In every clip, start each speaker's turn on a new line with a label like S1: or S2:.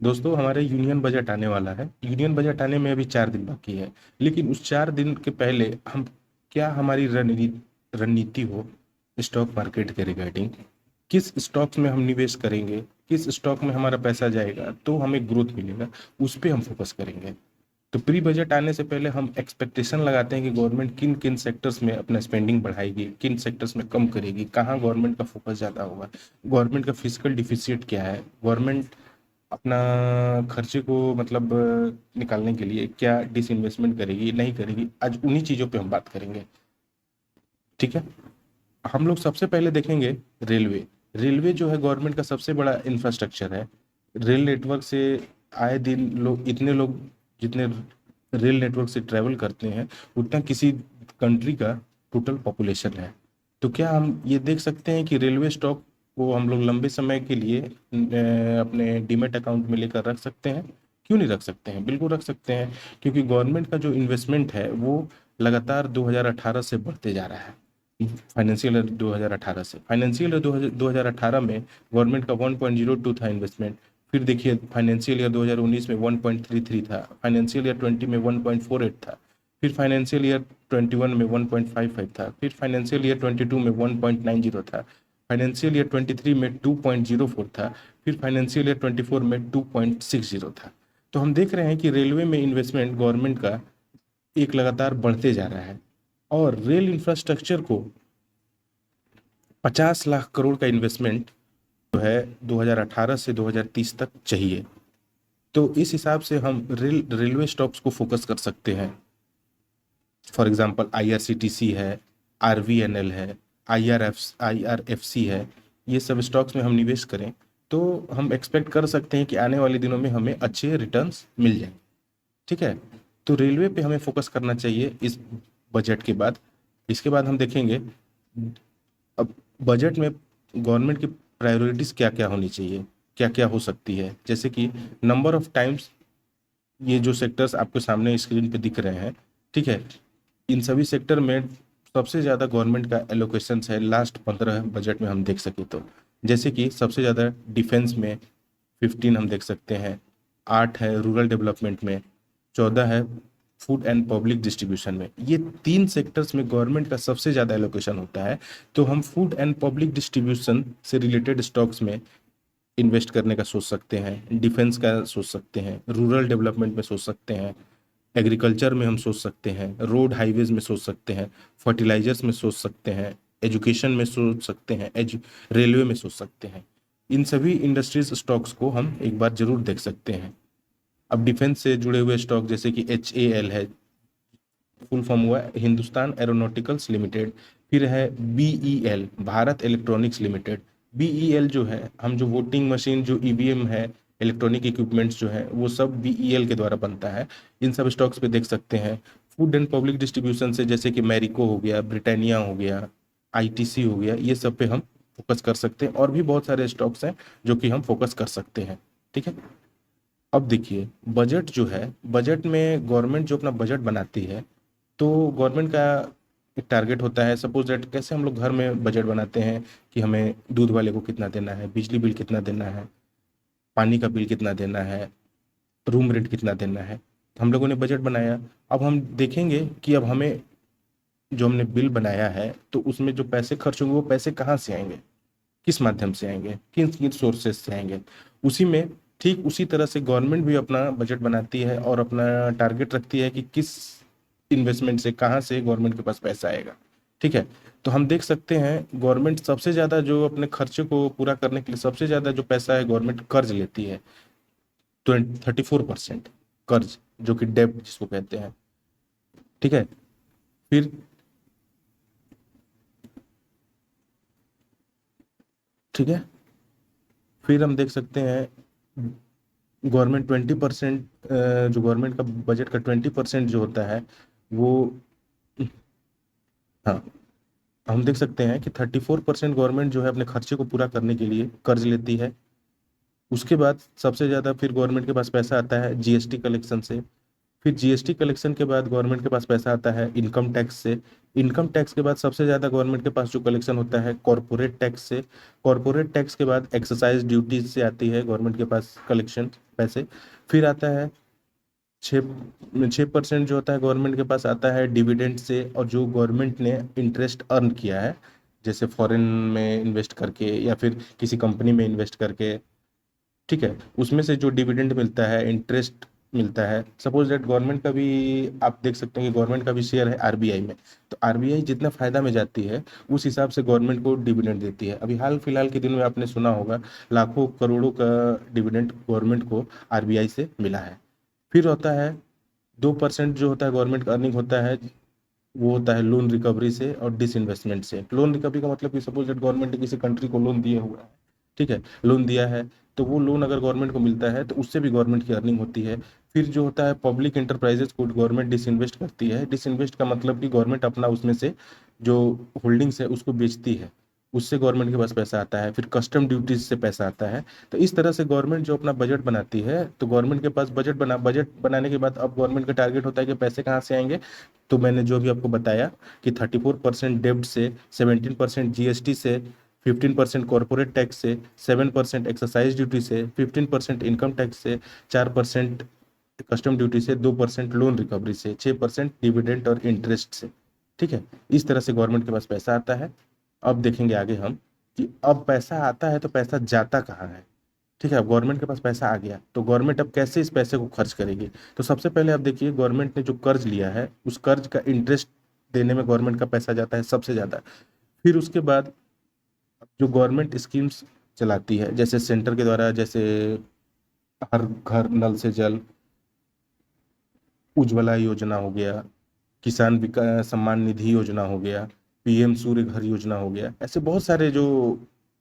S1: दोस्तों हमारे union budget आने वाला है। यूनियन बजट आने में अभी 4 दिन बाकी है। लेकिन उस 4 दिन के पहले हम क्या हमारी रणनीति रणनीति हो स्टॉक मार्केट के रिगार्डिंग, किस स्टॉक्स में हम निवेश करेंगे, किस स्टॉक में हमारा पैसा जाएगा तो हमें ग्रोथ मिलेगा, उस पर हम फोकस करेंगे। तो प्री बजट आने से पहले हम एक्सपेक्टेशन लगाते हैं कि गवर्नमेंट किन किन सेक्टर्स में अपना स्पेंडिंग बढ़ाएगी, किन सेक्टर्स में कम करेगी, कहाँ गवर्नमेंट का फोकस ज़्यादा होगा, गवर्नमेंट का फिजिकल डिफिसिट क्या है, गवर्नमेंट अपना खर्चे को मतलब निकालने के लिए क्या डिसइन्वेस्टमेंट करेगी नहीं करेगी। आज उन्हीं चीज़ों पे हम बात करेंगे। ठीक है। हम लोग सबसे पहले देखेंगे रेलवे। रेलवे जो है गवर्नमेंट का सबसे बड़ा इंफ्रास्ट्रक्चर है। रेल नेटवर्क से आए दिन लोग इतने लोग जितने रेल नेटवर्क से ट्रेवल करते हैं उतना किसी कंट्री का टोटल पॉपुलेशन है। तो क्या हम ये देख सकते हैं कि रेलवे स्टॉक को हम लोग लंबे समय के लिए अपने डीमेट अकाउंट में लेकर रख सकते हैं? क्यों नहीं रख सकते हैं, बिल्कुल रख सकते हैं। क्योंकि गवर्नमेंट का जो इन्वेस्टमेंट है वो लगातार 2018 से बढ़ते जा रहा है। फाइनेंशियल ईयर 2018 से फाइनेंशियल ईयर 2018 में गवर्नमेंट का 1.02 था इन्वेस्टमेंट। फिर देखिए फाइनेंशियल ईयर 2019 में 1.33 था, फाइनेंशियल ईयर 20 में 1.48 था, फिर फाइनेंशियल ईयर 21 में 1.55 था, फिर फाइनेंशियल ईयर 22 में 1.90 था, फाइनेंशियल ईयर 23 में 2.04 था, फिर फाइनेंशियल ईयर 24 में 2.60 था। तो हम देख रहे हैं कि रेलवे में इन्वेस्टमेंट गवर्नमेंट का एक लगातार बढ़ते जा रहा है। और रेल इंफ्रास्ट्रक्चर को 50 लाख करोड़ का इन्वेस्टमेंट जो है 2018 से 2030 तक चाहिए। तो इस हिसाब से हम रेलवे स्टॉक्स को फोकस कर सकते हैं। फॉर एग्जांपल आईआरसीटीसी है, आरवीएनएल है, आईआरएफसी है। ये सब स्टॉक्स में हम निवेश करें तो हम एक्सपेक्ट कर सकते हैं कि आने वाले दिनों में हमें अच्छे रिटर्न्स मिल जाएंगे। ठीक है। तो रेलवे पे हमें फोकस करना चाहिए इस बजट के बाद। इसके बाद हम देखेंगे अब बजट में गवर्नमेंट की प्रायोरिटीज क्या क्या होनी चाहिए, क्या क्या हो सकती है। जैसे कि नंबर ऑफ टाइम्स, ये जो सेक्टर्स आपके सामने स्क्रीन पे दिख रहे हैं, ठीक है, इन सभी सेक्टर में सबसे ज़्यादा गवर्नमेंट का एलोकेशन है लास्ट 15 बजट में हम देख सके तो। जैसे कि सबसे ज़्यादा डिफेंस में 15 हम देख सकते हैं, 8 है रूरल डेवलपमेंट में, 14 है फूड एंड पब्लिक डिस्ट्रीब्यूशन में। ये 3 सेक्टर्स में गवर्नमेंट का सबसे ज़्यादा एलोकेशन होता है। तो हम फूड एंड पब्लिक डिस्ट्रीब्यूशन से रिलेटेड स्टॉक्स में इन्वेस्ट करने का सोच सकते हैं, डिफेंस का सोच सकते हैं, रूरल डेवलपमेंट में सोच सकते हैं, एग्रीकल्चर में हम सोच सकते हैं, रोड हाईवेज में सोच सकते हैं, फर्टिलाइजर्स में सोच सकते हैं, एजुकेशन में सोच सकते हैं, रेलवे में सोच सकते हैं। इन सभी इंडस्ट्रीज स्टॉक्स को हम एक बार जरूर देख सकते हैं। अब डिफेंस से जुड़े हुए स्टॉक जैसे कि HAL है, फुल फॉर्म हुआ है हिंदुस्तान एरोनॉटिकल्स लिमिटेड। फिर है BEL, Bharat electronics limited. BEL जो है, हम जो वोटिंग मशीन जो EVM है, इलेक्ट्रॉनिक इक्विपमेंट्स जो है वो सब BEL के द्वारा बनता है। इन सब स्टॉक्स पे देख सकते हैं। फूड एंड पब्लिक डिस्ट्रीब्यूशन से जैसे कि मैरिको हो गया, ब्रिटानिया हो गया, ITC हो गया, ये सब पे हम फोकस कर सकते हैं। और भी बहुत सारे स्टॉक्स हैं जो कि हम फोकस कर सकते हैं। ठीक है। अब देखिए बजट जो है, बजट में गवर्नमेंट जो अपना बजट बनाती है तो गवर्नमेंट का एक टारगेट होता है। सपोज दैट कैसे हम लोग घर में बजट बनाते हैं कि हमें दूध वाले को कितना देना है, बिजली बिल कितना देना है, पानी का बिल कितना देना है, रूम रेंट कितना देना है। तो हम लोगों ने बजट बनाया। अब हम देखेंगे कि अब हमें जो हमने बिल बनाया है तो उसमें जो पैसे खर्च होंगे वो पैसे कहाँ से आएंगे, किस माध्यम से आएंगे, किन किन सोर्सेज से आएंगे। उसी में ठीक उसी तरह से गवर्नमेंट भी अपना बजट बनाती है और अपना टारगेट रखती है कि किस इन्वेस्टमेंट से कहाँ से गवर्नमेंट के पास पैसा आएगा। ठीक है। तो हम देख सकते हैं गवर्नमेंट सबसे ज़्यादा जो अपने खर्चे को पूरा करने के लिए सबसे ज़्यादा जो पैसा है गवर्नमेंट कर्ज लेती है। 34% कर्ज, जो कि डेब्ट जिसको कहते हैं। ठीक है। फिर ठीक है, फिर हम देख सकते हैं गवर्नमेंट 20%, जो गवर्नमेंट का बजट का 20% जो होता है वो, हाँ, हम देख सकते हैं कि 34% गवर्नमेंट जो है अपने खर्चे को पूरा करने के लिए कर्ज लेती है। उसके बाद सबसे ज़्यादा फिर गवर्नमेंट के पास पैसा आता है GST कलेक्शन से। फिर जीएसटी कलेक्शन के बाद गवर्नमेंट के पास पैसा आता है इनकम टैक्स से। इनकम टैक्स के बाद सबसे ज़्यादा गवर्नमेंट के पास जो कलेक्शन होता है कॉरपोरेट टैक्स से। कॉरपोरेट टैक्स के बाद एक्सरसाइज ड्यूटीज से आती है गवर्नमेंट के पास कलेक्शन पैसे। फिर आता है 6% जो होता है गवर्नमेंट के पास आता है डिविडेंड से, और जो गवर्नमेंट ने इंटरेस्ट अर्न किया है जैसे फॉरेन में इन्वेस्ट करके या फिर किसी कंपनी में इन्वेस्ट करके, ठीक है, उसमें से जो डिविडेंड मिलता है, इंटरेस्ट मिलता है। सपोज दैट गवर्नमेंट का भी आप देख सकते हैं कि गवर्नमेंट का भी शेयर है आरबीआई में, तो आरबीआई जितना फायदा में जाती है उस हिसाब से गवर्नमेंट को डिविडेंड देती है। अभी हाल फिलहाल के दिनों में आपने सुना होगा लाखों करोड़ों का डिविडेंड गवर्नमेंट को आरबीआई से मिला है। फिर होता है 2% जो होता है गवर्नमेंट का अर्निंग होता है, वो होता है लोन रिकवरी से और डिसइन्वेस्टमेंट से। लोन रिकवरी का मतलब कि सपोज दैट गवर्नमेंट ने किसी कंट्री को लोन दिया हुआ है, ठीक है, लोन दिया है, तो वो लोन अगर गवर्नमेंट को मिलता है तो उससे भी गवर्नमेंट की अर्निंग होती है। फिर जो होता है पब्लिक इंटरप्राइजेज को गवर्नमेंट डिसइन्वेस्ट करती है। डिसइन्वेस्ट का मतलब कि गवर्नमेंट अपना उसमें से जो होल्डिंग्स है उसको बेचती है, उससे गवर्नमेंट के पास पैसा आता है। फिर कस्टम ड्यूटीज से पैसा आता है। तो इस तरह से गवर्नमेंट जो अपना बजट बनाती है, तो गवर्नमेंट के पास बजट बनाने के बाद अब गवर्नमेंट का टारगेट होता है कि पैसे कहाँ से आएंगे। तो मैंने जो भी आपको बताया कि 34% डेब्ट से, 17% जीएसटी से, 15% कॉरपोरेट टैक्स से, 7% एक्सरसाइज ड्यूटी से, 15% इनकम टैक्स से, 4% कस्टम ड्यूटी से, 2% लोन रिकवरी से, 6% डिविडेंड और इंटरेस्ट से, ठीक है। इस तरह से गवर्नमेंट के पास पैसा आता है। अब देखेंगे आगे हम कि अब पैसा आता है तो पैसा जाता कहाँ है, ठीक है। अब गवर्नमेंट के पास पैसा आ गया तो गवर्नमेंट अब कैसे इस पैसे को खर्च करेगी। तो सबसे पहले आप देखिए गवर्नमेंट ने जो कर्ज लिया है उस कर्ज का इंटरेस्ट देने में गवर्नमेंट का पैसा जाता है सबसे ज़्यादा। फिर उसके बाद जो गवर्नमेंट स्कीम्स चलाती है जैसे सेंटर के द्वारा, जैसे हर घर नल से जल, उज्ज्वला योजना हो गया, किसान विकास सम्मान निधि योजना हो गया, पीएम सूर्य घर योजना हो गया, ऐसे बहुत सारे जो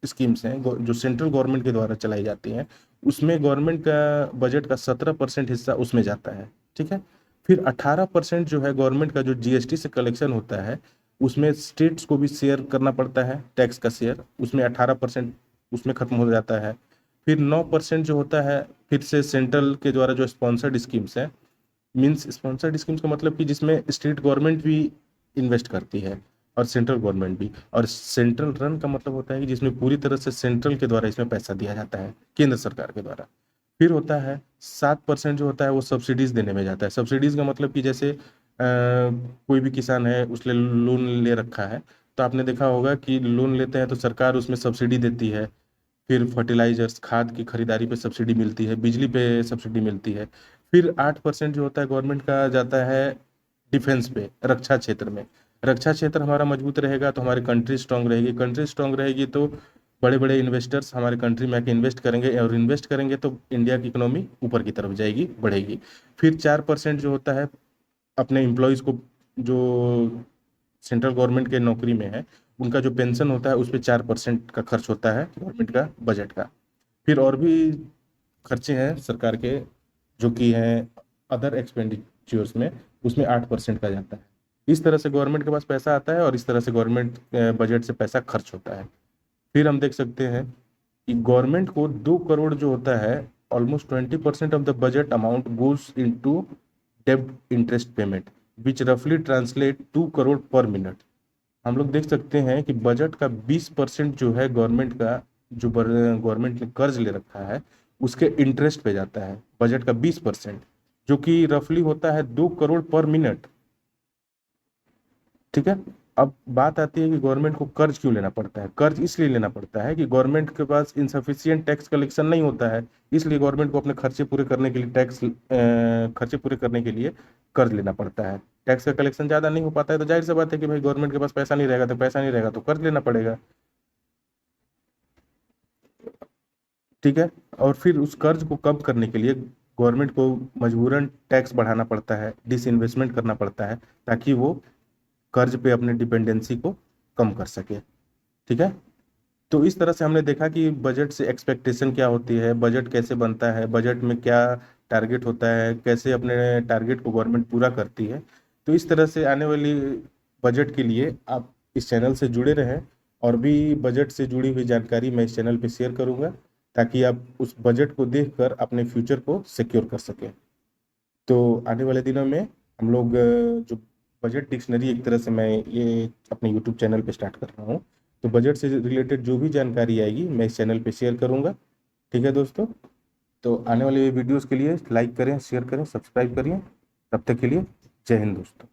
S1: स्कीम्स हैं जो सेंट्रल गवर्नमेंट के द्वारा चलाई जाती हैं, उसमें गवर्नमेंट का बजट का 17% हिस्सा उसमें जाता है, ठीक है। फिर 18% जो है गवर्नमेंट का जो जीएसटी से कलेक्शन होता है उसमें स्टेट्स को भी शेयर करना पड़ता है, टैक्स का शेयर, उसमें 18% उसमें खत्म हो जाता है। फिर 9% जो होता है फिर से सेंट्रल के द्वारा जो स्पॉन्सर्ड स्कीम्स है, मींस स्पॉन्सर्ड स्कीम्स का मतलब कि जिसमें स्टेट गवर्नमेंट भी इन्वेस्ट करती है और सेंट्रल गवर्नमेंट भी, और सेंट्रल रन का मतलब होता है कि जिसमें पूरी तरह से सेंट्रल के द्वारा इसमें पैसा दिया जाता है, केंद्र सरकार के द्वारा। फिर होता है 7% जो होता है वो सब्सिडीज देने में जाता है। सब्सिडीज का मतलब कि जैसे कोई भी किसान है उसने लोन ले रखा है, तो आपने देखा होगा कि लोन लेते हैं तो सरकार उसमें सब्सिडी देती है। फिर फर्टिलाइजर्स खाद की खरीदारी पे सब्सिडी मिलती है, बिजली पे सब्सिडी मिलती है। फिर 8% जो होता है गवर्नमेंट का जाता है डिफेंस पे, रक्षा क्षेत्र में। रक्षा क्षेत्र हमारा मजबूत रहेगा तो हमारी कंट्री स्ट्रांग रहेगी, कंट्री स्ट्रांग रहेगी तो बड़े बड़े इन्वेस्टर्स हमारे कंट्री में आके इन्वेस्ट करेंगे, और इन्वेस्ट करेंगे तो इंडिया की इकोनॉमी ऊपर की तरफ जाएगी, बढ़ेगी। फिर 4% जो होता है अपने एम्प्लॉयज़ को, जो सेंट्रल गवर्नमेंट के नौकरी में है, उनका जो पेंशन होता है उस पर 4% का खर्च होता है गवर्नमेंट का बजट का। फिर और भी खर्चे हैं सरकार के जो कि हैं अदर एक्सपेंडिचर्स में, उसमें 8% का जाता है। इस तरह से गवर्नमेंट के पास पैसा आता है और इस तरह से गवर्नमेंट बजट से पैसा खर्च होता है। फिर हम देख सकते हैं कि गवर्नमेंट को 2 करोड़ जो होता है, almost 20% of the budget amount goes into डेब्ट इंटरेस्ट पेमेंट विच रफली ट्रांसलेट 2 करोड़ पर मिनट। हम लोग देख सकते हैं कि बजट का 20% जो है गवर्नमेंट का, जो गवर्नमेंट ने कर्ज ले रखा है उसके इंटरेस्ट पे जाता है, बजट का 20%, जो कि रफली होता है 2 करोड़ पर मिनट, ठीक है। अब बात आती है कि गवर्नमेंट को कर्ज क्यों लेना पड़ता है। कर्ज इसलिए लेना पड़ता है कि गवर्नमेंट के पास इनसफिशियंट टैक्स कलेक्शन नहीं होता है, इसलिए गवर्नमेंट को अपने खर्चे पूरे करने के लिए खर्चे पूरे करने के लिए कर्ज लेना पड़ता है। टैक्स का कलेक्शन ज़्यादा नहीं हो पाता है तो जाहिर सी बात है कि भाई गवर्नमेंट के पास पैसा नहीं रहेगा, तो पैसा नहीं रहेगा तो कर्ज लेना पड़ेगा, ठीक है। और फिर उस कर्ज को कम करने के लिए गवर्नमेंट को मजबूरन टैक्स बढ़ाना पड़ता है, डिसइन्वेस्टमेंट करना पड़ता है, ताकि वो कर्ज पे अपने डिपेंडेंसी को कम कर सके, ठीक है। तो इस तरह से हमने देखा कि बजट से एक्सपेक्टेशन क्या होती है, बजट कैसे बनता है, बजट में क्या टारगेट होता है, कैसे अपने टारगेट को गवर्नमेंट पूरा करती है। तो इस तरह से आने वाली बजट के लिए आप इस चैनल से जुड़े रहें, और भी बजट से जुड़ी हुई जानकारी मैं इस चैनल पे शेयर करूंगा ताकि आप उस बजट को देखकर अपने फ्यूचर को सिक्योर कर सकें। तो आने वाले दिनों में हम लोग जो बजट डिक्शनरी एक तरह से मैं ये अपने यूट्यूब चैनल पे स्टार्ट कर रहा हूँ, तो बजट से रिलेटेड जो भी जानकारी आएगी मैं इस चैनल पे शेयर करूँगा। ठीक है दोस्तों, तो आने वाले वीडियोस के लिए लाइक करें, शेयर करें, सब्सक्राइब करिए। तब तक के लिए जय हिंद दोस्तों।